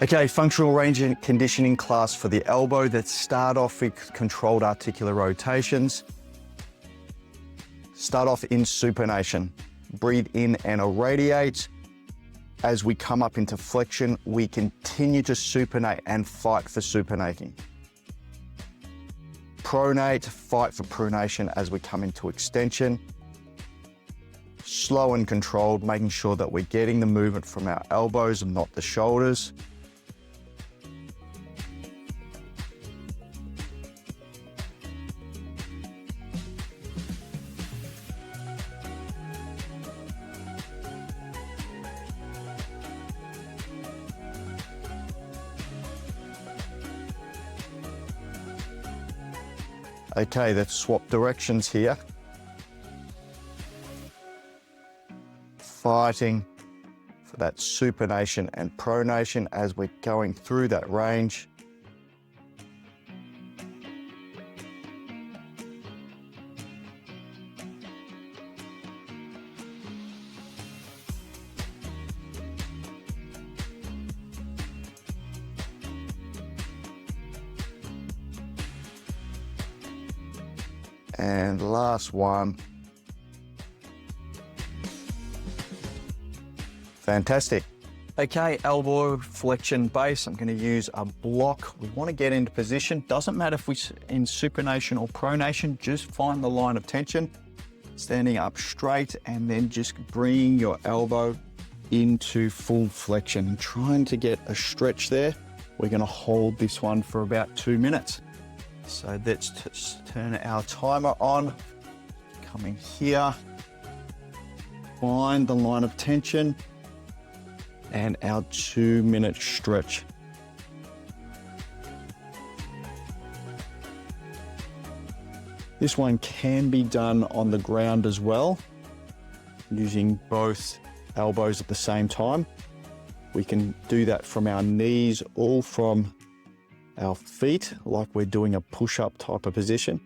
Okay, functional range and conditioning class for the elbow. Let's start off with controlled articular rotations. Start off in supination. Breathe in and irradiate. As we come up into flexion, we continue to supinate and fight for supinating. Pronate, fight for pronation as we come into extension. Slow and controlled, making sure that we're getting the movement from our elbows and not the shoulders. Okay, let's swap directions here. Fighting for that supination and pronation as we're going through that range. And last one. Fantastic. Okay, elbow flexion base. I'm going to use a block. We want to get into position. Doesn't matter if we're in supination or pronation, just find the line of tension. Standing up straight and then just bringing your elbow into full flexion. Trying to get a stretch there. We're going to hold this one for about 2 minutes. So let's turn our timer on. Coming here. Find the line of tension. And our 2-minute stretch. This one can be done on the ground as well, using both elbows at the same time. We can do that from our knees, all from our feet, like we're doing a push-up type of position.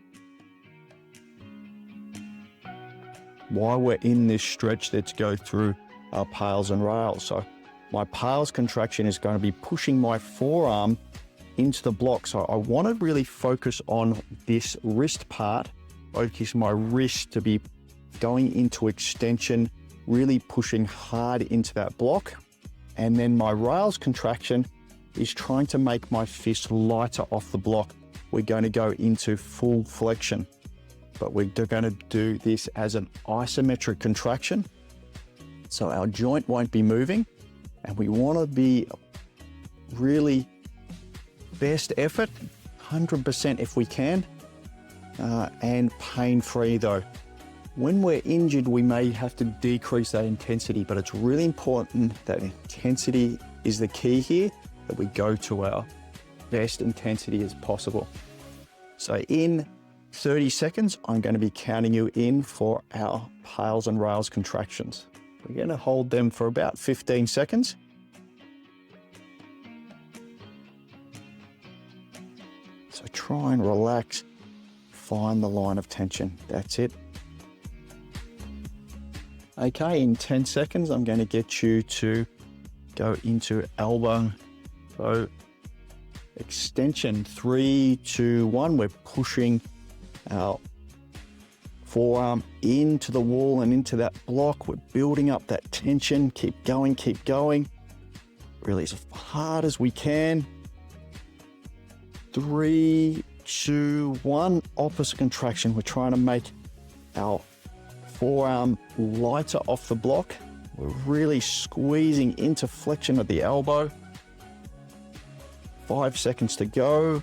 While we're in this stretch, let's go through our PAILs and rails. So my PAILs contraction is going to be pushing my forearm into the block. So I want to really focus on this wrist part, focus my wrist to be going into extension, really pushing hard into that block. And then my rails contraction is trying to make my fist lighter off the block. We're going to go into full flexion, but we're going to do this as an isometric contraction. So our joint won't be moving, and we want to be really best effort, 100% if we can, and pain-free though. When we're injured, we may have to decrease that intensity, but it's really important that intensity is the key here, that we go to our best intensity as possible. So in 30 seconds, I'm going to be counting you in for our PAILs and rails contractions. We're going to hold them for about 15 seconds. So try and relax, find the line of tension. That's it. Okay, in 10 seconds, I'm going to get you to go into elbow. So extension, 3, 2, 1. We're pushing our forearm into the wall and into that block. We're building up that tension. Keep going, keep going. Really as hard as we can. 3, 2, 1. Opposite contraction. We're trying to make our forearm lighter off the block. We're really squeezing into flexion of the elbow. 5 seconds to go.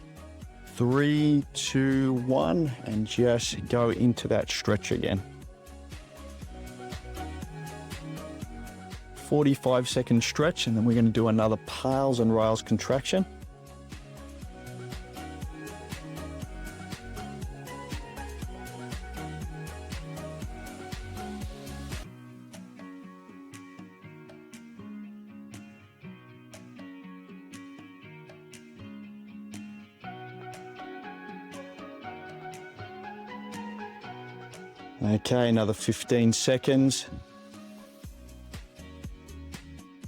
3, 2, 1, and just go into that stretch again. 45-second stretch, and then we're going to do another PAILs and rails contraction. Okay, another 15 seconds.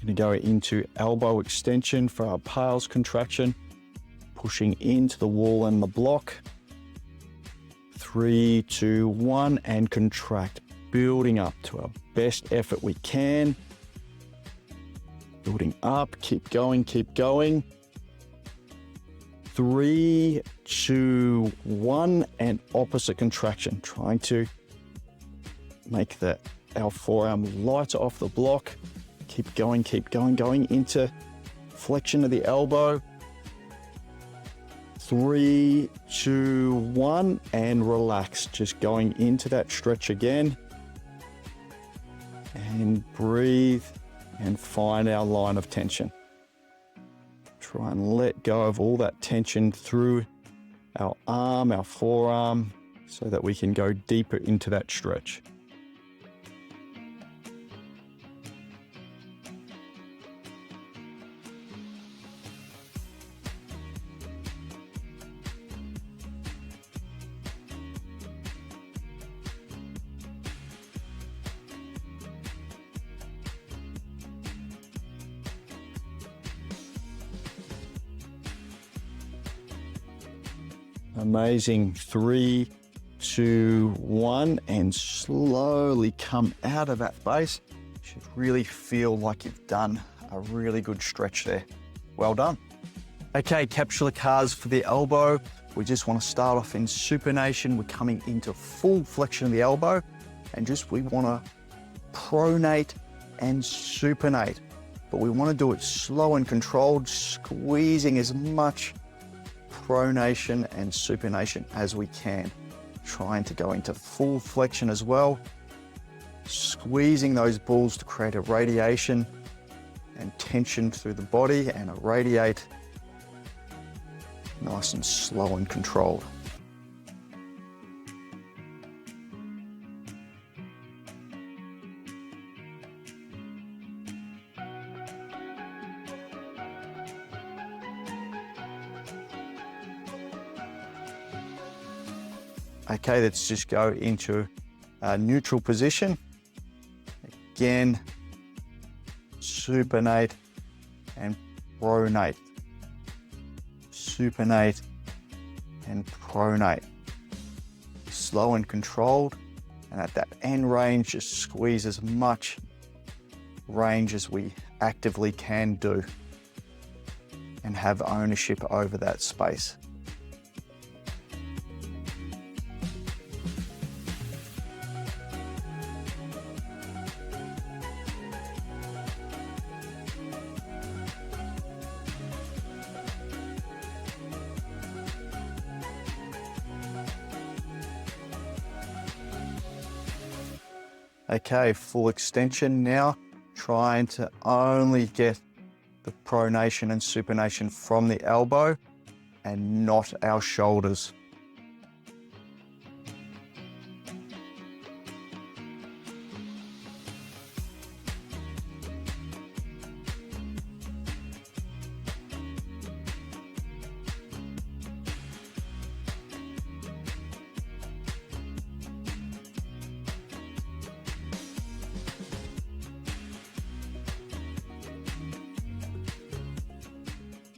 We're going to go into elbow extension for our PAILs contraction, pushing into the wall and the block. 3, 2, 1, and contract, building up to our best effort we can. Building up, keep going, keep going. 3, 2, 1, and opposite contraction, trying to make our forearm lighter off the block. Keep going, going into flexion of the elbow. 3, 2, 1, and relax. Just going into that stretch again. And breathe and find our line of tension. Try and let go of all that tension through our arm, our forearm, so that we can go deeper into that stretch. Amazing. 3, 2, 1, and slowly come out of that base. You should really feel like you've done a really good stretch there. Well done. Okay, capsular cars for the elbow. We just want to start off in supination. We're coming into full flexion of the elbow, and we want to pronate and supinate. But we want to do it slow and controlled, squeezing as much pronation and supination as we can, trying to go into full flexion as well, squeezing those balls to create a radiation and tension through the body, and irradiate nice and slow and controlled. Okay, let's just go into a neutral position. Again, supinate and pronate. Supinate and pronate. Slow and controlled, and at that end range, just squeeze as much range as we actively can do and have ownership over that space. Okay, full extension now, trying to only get the pronation and supination from the elbow and not our shoulders.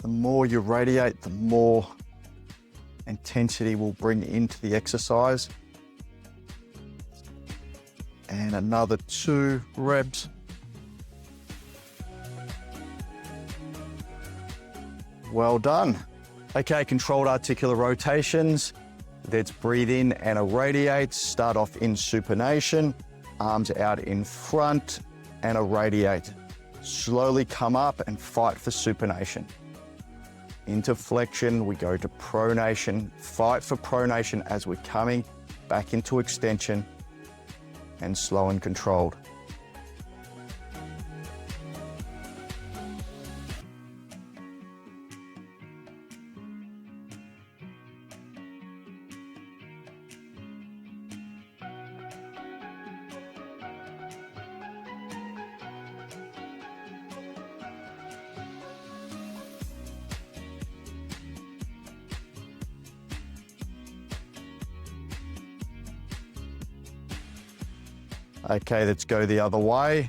The more you radiate, the more intensity we'll bring into the exercise. And another 2 reps. Well done. Okay, controlled articular rotations. Let's breathe in and irradiate. Start off in supination, arms out in front and irradiate. Slowly come up and fight for supination. Into flexion, we go to pronation, fight for pronation as we're coming back into extension, and slow and controlled. Okay, let's go the other way.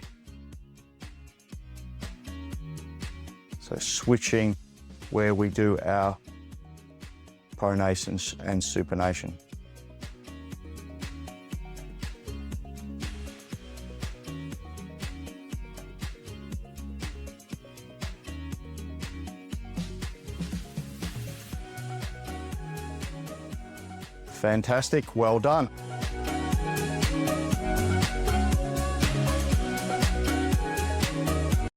So switching where we do our pronation and supination. Fantastic, well done.